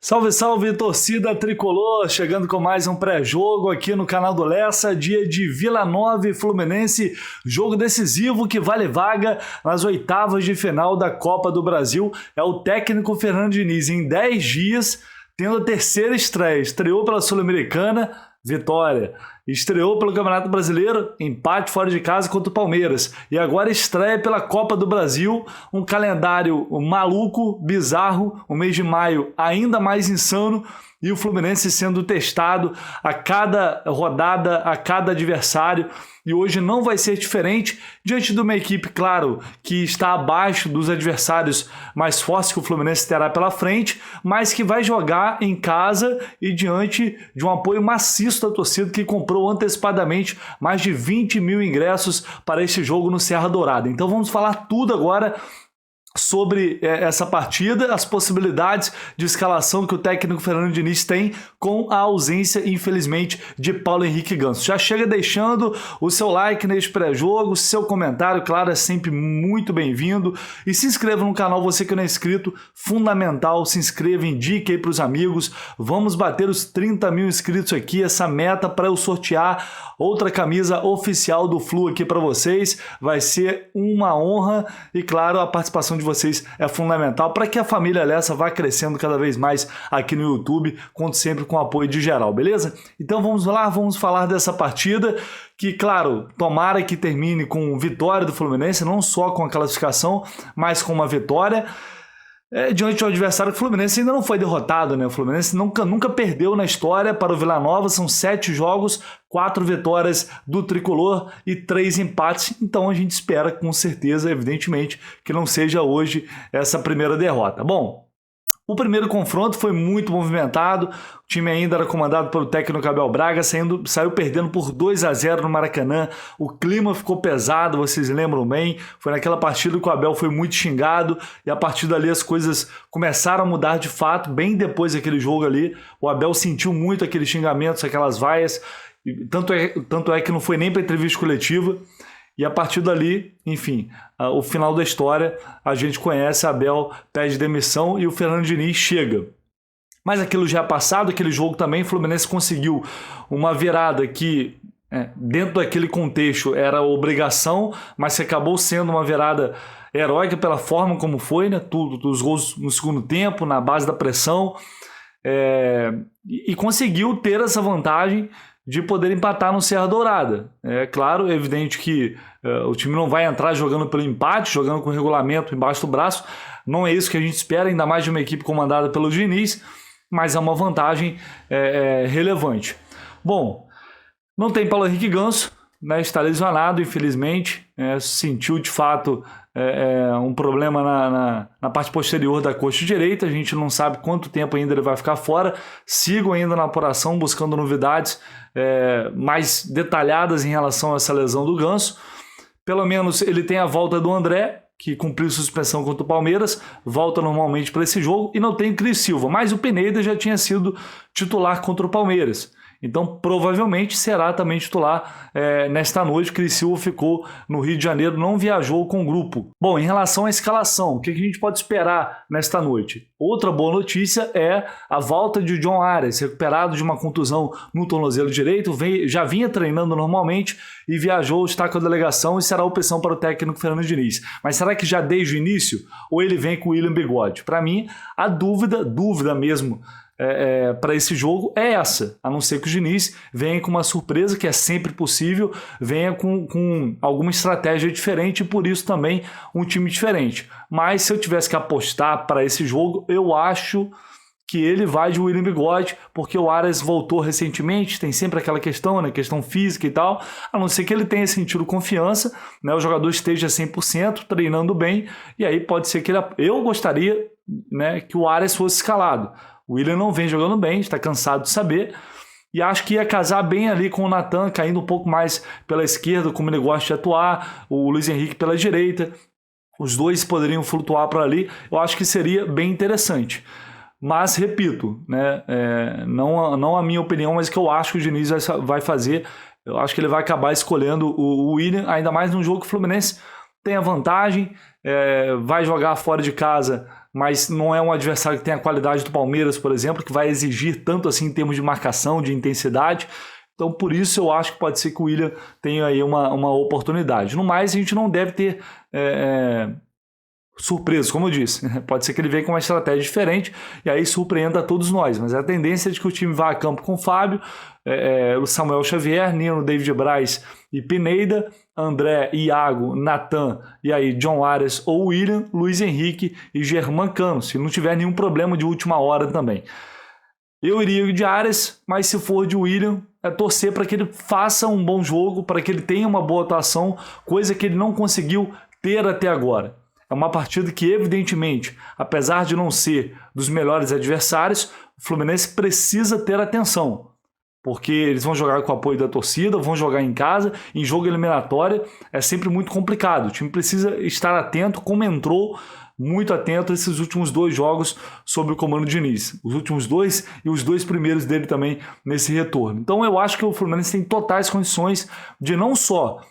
Salve, salve, torcida tricolor, chegando com mais um pré-jogo aqui no canal do Lessa, dia de Vila Nova e Fluminense, jogo decisivo que vale vaga nas oitavas de final da Copa do Brasil. É o técnico Fernando Diniz em 10 dias, tendo a terceira estreia. Estreou pela Sul-Americana, vitória. Estreou pelo Campeonato Brasileiro, empate fora de casa contra o Palmeiras. E agora estreia pela Copa do Brasil, um calendário maluco, bizarro, o mês de maio ainda mais insano, e o Fluminense sendo testado a cada rodada, a cada adversário. E hoje não vai ser diferente, diante de uma equipe, claro, que está abaixo dos adversários mais fortes que o Fluminense terá pela frente, mas que vai jogar em casa e diante de um apoio maciço da torcida que comprou antecipadamente mais de 20 mil ingressos para este jogo no Serra Dourada. Então vamos falar tudo agora sobre essa partida, as possibilidades de escalação que o técnico Fernando Diniz tem com a ausência, infelizmente, de Paulo Henrique Ganso. Já chega deixando o seu like neste pré-jogo, seu comentário, claro, é sempre muito bem-vindo. E se inscreva no canal, você que não é inscrito, fundamental, se inscreva, indique aí para os amigos. Vamos bater os 30 mil inscritos aqui, essa meta para eu sortear outra camisa oficial do Flu aqui para vocês. Vai ser uma honra e, claro, a participação de vocês é fundamental para que a família Lessa vá crescendo cada vez mais aqui no YouTube, conto sempre com o apoio de geral, beleza? Então vamos lá, vamos falar dessa partida que, claro, tomara que termine com vitória do Fluminense, não só com a classificação, mas com uma vitória. Diante do adversário, o Fluminense ainda não foi derrotado, né? O Fluminense nunca perdeu na história para o Vila Nova, são 7 jogos, 4 vitórias do Tricolor e 3 empates, então a gente espera com certeza, evidentemente, que não seja hoje essa primeira derrota. Bom, o primeiro confronto foi muito movimentado, o time ainda era comandado pelo técnico Abel Braga, saiu perdendo por 2-0 no Maracanã, o clima ficou pesado, vocês lembram bem, foi naquela partida que o Abel foi muito xingado e a partir dali as coisas começaram a mudar de fato, bem depois daquele jogo ali, o Abel sentiu muito aqueles xingamentos, aquelas vaias, tanto é que não foi nem para entrevista coletiva. E a partir dali, enfim, o final da história, a gente conhece, Abel pede demissão e o Fernando Diniz chega. Mas aquilo já é passado, aquele jogo também, o Fluminense conseguiu uma virada que, dentro daquele contexto, era obrigação, mas que acabou sendo uma virada heróica pela forma como foi, né? Tudo, os gols no segundo tempo, na base da pressão, e conseguiu ter essa vantagem de poder empatar no Serra Dourada. É claro, é evidente que o time não vai entrar jogando pelo empate, jogando com o regulamento embaixo do braço, não é isso que a gente espera, ainda mais de uma equipe comandada pelo Diniz, mas é uma vantagem relevante. Bom, não tem Paulo Henrique Ganso, né, está lesionado, infelizmente, sentiu de fato um problema na parte posterior da coxa direita, a gente não sabe quanto tempo ainda ele vai ficar fora, sigo ainda na apuração, buscando novidades mais detalhadas em relação a essa lesão do Ganso. Pelo menos ele tem a volta do André, que cumpriu suspensão contra o Palmeiras, volta normalmente para esse jogo, e não tem o Cris Silva, mas o Pineda já tinha sido titular contra o Palmeiras. Então, provavelmente será também titular nesta noite. Cris Silva ficou no Rio de Janeiro, não viajou com o grupo. Bom, em relação à escalação, o que a gente pode esperar nesta noite? Outra boa notícia é a volta de John Arias, recuperado de uma contusão no tornozelo direito, já vinha treinando normalmente e viajou, está com a delegação e será opção para o técnico Fernando Diniz. Mas será que já desde o início ou ele vem com o William Bigode? Para mim, a dúvida mesmo, para esse jogo é essa, a não ser que o Diniz venha com uma surpresa, que é sempre possível, venha com alguma estratégia diferente e por isso também um time diferente. Mas se eu tivesse que apostar para esse jogo, eu acho que ele vai de William Bigode, porque o Arias voltou recentemente, tem sempre aquela questão, né, questão física e tal, a não ser que ele tenha sentido confiança, né, o jogador esteja 100%, treinando bem, e aí pode ser que eu gostaria, né, que o Arias fosse escalado. O William não vem jogando bem, está cansado de saber, e acho que ia casar bem ali com o Natan, caindo um pouco mais pela esquerda, como ele gosta de atuar, o Luiz Henrique pela direita, os dois poderiam flutuar para ali, eu acho que seria bem interessante. Mas, repito, né, não a minha opinião, mas que eu acho que o Diniz vai fazer, eu acho que ele vai acabar escolhendo o William, ainda mais num jogo que o Fluminense tem a vantagem, vai jogar fora de casa mas não é um adversário que tem a qualidade do Palmeiras, por exemplo, que vai exigir tanto assim em termos de marcação, de intensidade. Então, por isso, eu acho que pode ser que o William tenha aí uma oportunidade. No mais, a gente não deve ter surpresas, como eu disse. Pode ser que ele venha com uma estratégia diferente e aí surpreenda a todos nós. Mas a tendência é de que o time vá a campo com o Fábio, o Samuel Xavier, Nino, David Braz e Pineda, André, Iago, Natan e aí John Arias ou William, Luiz Henrique e Germán Cano, se não tiver nenhum problema de última hora também. Eu iria de Arias, mas se for de William, é torcer para que ele faça um bom jogo, para que ele tenha uma boa atuação, coisa que ele não conseguiu ter até agora. É uma partida que, evidentemente, apesar de não ser dos melhores adversários, o Fluminense precisa ter atenção, porque eles vão jogar com o apoio da torcida, vão jogar em casa, em jogo eliminatório é sempre muito complicado. O time precisa estar atento, como entrou muito atento a esses últimos 2 jogos sob o comando de Diniz. Os últimos 2 e os 2 primeiros dele também nesse retorno. Então eu acho que o Fluminense tem totais condições de não só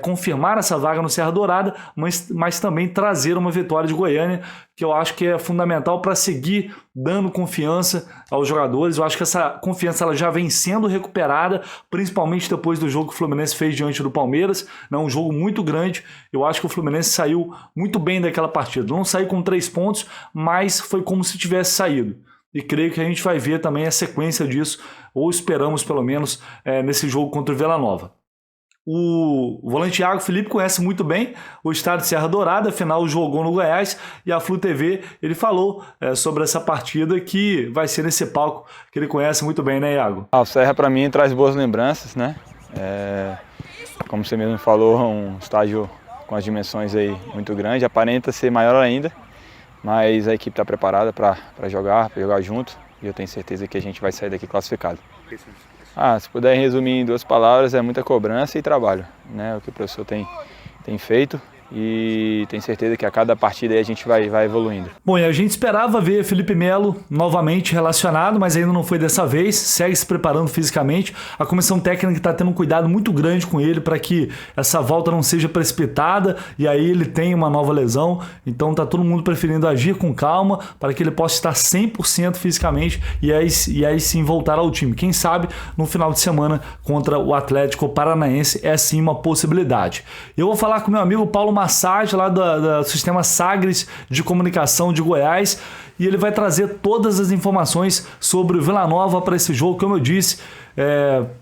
confirmar essa vaga no Serra Dourada, mas também trazer uma vitória de Goiânia, que eu acho que é fundamental para seguir dando confiança aos jogadores. Eu acho que essa confiança ela já vem sendo recuperada, principalmente depois do jogo que o Fluminense fez diante do Palmeiras, um jogo muito grande. Eu acho que o Fluminense saiu muito bem daquela partida. Não saiu com 3 pontos, mas foi como se tivesse saído. E creio que a gente vai ver também a sequência disso, ou esperamos pelo menos nesse jogo contra o Vila Nova. O volante Thiago Felipe conhece muito bem o estado de Serra Dourada, afinal jogou no Goiás, e a Flu TV ele falou sobre essa partida que vai ser nesse palco que ele conhece muito bem, né, Iago? O Serra para mim traz boas lembranças, né? Como você mesmo falou, um estádio com as dimensões aí muito grande, aparenta ser maior ainda, mas a equipe está preparada para jogar junto, e eu tenho certeza que a gente vai sair daqui classificado. Se puder resumir em 2 palavras, é muita cobrança e trabalho, né? O que o professor tem feito, e tenho certeza que a cada partida aí a gente vai evoluindo. Bom, e a gente esperava ver Felipe Melo novamente relacionado, mas ainda não foi dessa vez, segue se preparando fisicamente. A comissão técnica está tendo um cuidado muito grande com ele para que essa volta não seja precipitada e aí ele tenha uma nova lesão. Então está todo mundo preferindo agir com calma para que ele possa estar 100% fisicamente e aí sim voltar ao time. Quem sabe no final de semana contra o Atlético Paranaense é sim uma possibilidade. Eu vou falar com meu amigo Paulo Massage, lá do Sistema Sagres de Comunicação de Goiás, e ele vai trazer todas as informações sobre o Vila Nova para esse jogo. Como eu disse,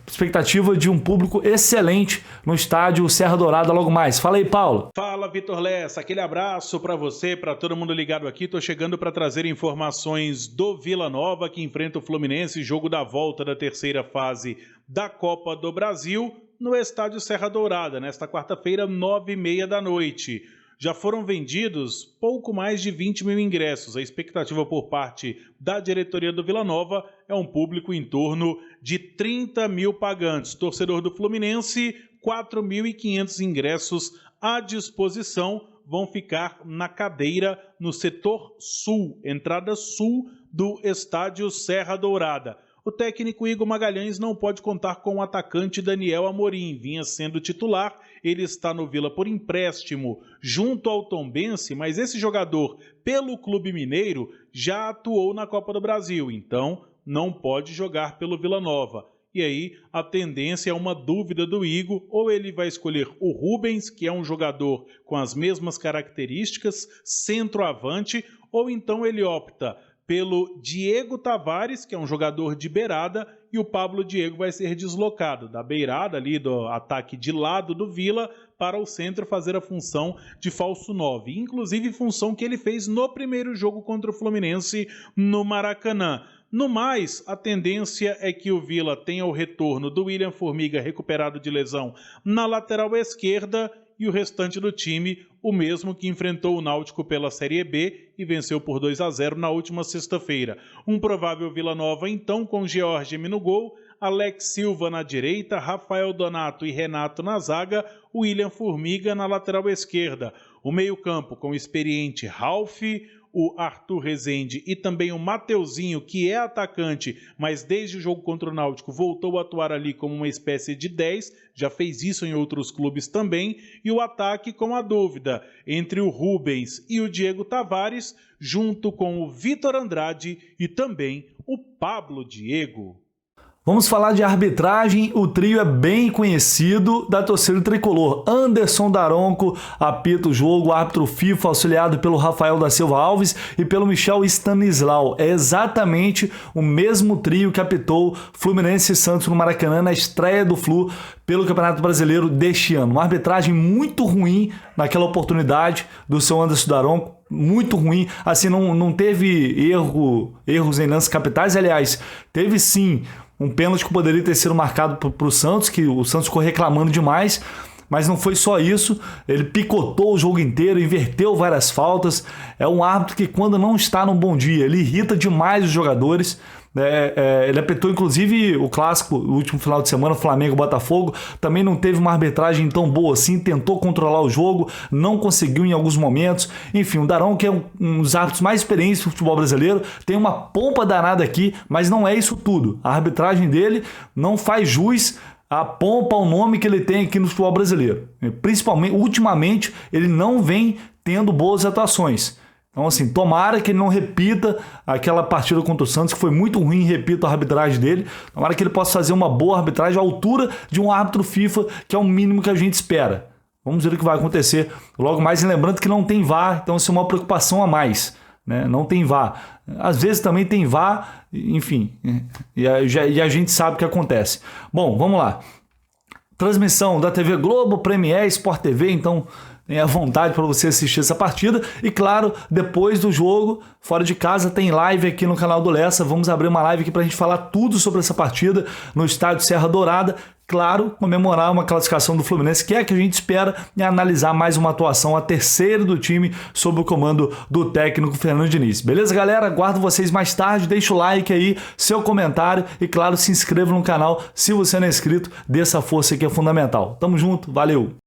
expectativa de um público excelente no estádio Serra Dourada logo mais. Fala aí, Paulo. Fala, Vitor Lessa, aquele abraço para você, para todo mundo ligado aqui. Tô chegando para trazer informações do Vila Nova, que enfrenta o Fluminense, jogo da volta da 3ª fase da Copa do Brasil, no estádio Serra Dourada, nesta quarta-feira, 9h30 da noite. Já foram vendidos pouco mais de 20 mil ingressos. A expectativa por parte da diretoria do Vila Nova é um público em torno de 30 mil pagantes. Torcedor do Fluminense, 4.500 ingressos à disposição, vão ficar na cadeira no setor sul, entrada sul do estádio Serra Dourada. O técnico Igor Magalhães não pode contar com o atacante Daniel Amorim, vinha sendo titular, ele está no Vila por empréstimo junto ao Tombense, mas esse jogador, pelo Clube Mineiro, já atuou na Copa do Brasil, então não pode jogar pelo Vila Nova. E aí a tendência é uma dúvida do Igor, ou ele vai escolher o Rubens, que é um jogador com as mesmas características, centroavante, ou então ele opta pelo Diego Tavares, que é um jogador de beirada, e o Pablo Diego vai ser deslocado da beirada ali do ataque de lado do Vila para o centro fazer a função de falso 9, inclusive função que ele fez no primeiro jogo contra o Fluminense no Maracanã. No mais, a tendência é que o Vila tenha o retorno do William Formiga recuperado de lesão na lateral esquerda, e o restante do time, o mesmo que enfrentou o Náutico pela Série B e venceu por 2-0 na última sexta-feira. Um provável Vila Nova, então, com George no gol, Alex Silva na direita, Rafael Donato e Renato na zaga, William Formiga na lateral esquerda. O meio-campo com o experiente Ralf, o Arthur Rezende e também o Mateuzinho, que é atacante, mas desde o jogo contra o Náutico voltou a atuar ali como uma espécie de 10, já fez isso em outros clubes também, e o ataque com a dúvida entre o Rubens e o Diego Tavares, junto com o Vitor Andrade e também o Pablo Diego. Vamos falar de arbitragem, o trio é bem conhecido da torcida tricolor. Anderson Daronco apita o jogo, árbitro FIFA, auxiliado pelo Rafael da Silva Alves e pelo Michel Stanislau. É exatamente o mesmo trio que apitou Fluminense e Santos no Maracanã na estreia do Flu pelo Campeonato Brasileiro deste ano. Uma arbitragem muito ruim naquela oportunidade do seu Anderson Daronco, muito ruim, assim, não teve erros em lances capitais, aliás, teve sim um pênalti que poderia ter sido marcado para o Santos, que o Santos ficou reclamando demais, mas não foi só isso, ele picotou o jogo inteiro, inverteu várias faltas, é um árbitro que quando não está num bom dia, ele irrita demais os jogadores. Ele apitou inclusive o clássico, o último final de semana, Flamengo e Botafogo, também não teve uma arbitragem tão boa assim, tentou controlar o jogo, não conseguiu em alguns momentos. Enfim, o Daronco, que é um dos árbitros mais experientes do futebol brasileiro, tem uma pompa danada aqui, mas não é isso tudo. A arbitragem dele não faz jus a pompa, ao nome que ele tem aqui no futebol brasileiro. Principalmente, ultimamente, ele não vem tendo boas atuações. Então, assim, tomara que ele não repita aquela partida contra o Santos, que foi muito ruim, repito, a arbitragem dele. Tomara que ele possa fazer uma boa arbitragem à altura de um árbitro FIFA, que é o mínimo que a gente espera. Vamos ver o que vai acontecer logo mais. E lembrando que não tem VAR, então isso é uma preocupação a mais, né? Não tem VAR. Às vezes também tem VAR, enfim, e a gente sabe o que acontece. Bom, vamos lá. Transmissão da TV Globo, Premier, Sport TV, então tenha vontade para você assistir essa partida. E claro, depois do jogo, fora de casa, tem live aqui no canal do Lessa. Vamos abrir uma live aqui para a gente falar tudo sobre essa partida no estádio Serra Dourada. Claro, comemorar uma classificação do Fluminense, que é a que a gente espera, e analisar mais uma atuação, a terceira do time, sob o comando do técnico Fernando Diniz. Beleza, galera? Aguardo vocês mais tarde. Deixa o like aí, seu comentário e, claro, se inscreva no canal. Se você não é inscrito, dê essa força que é fundamental. Tamo junto, valeu!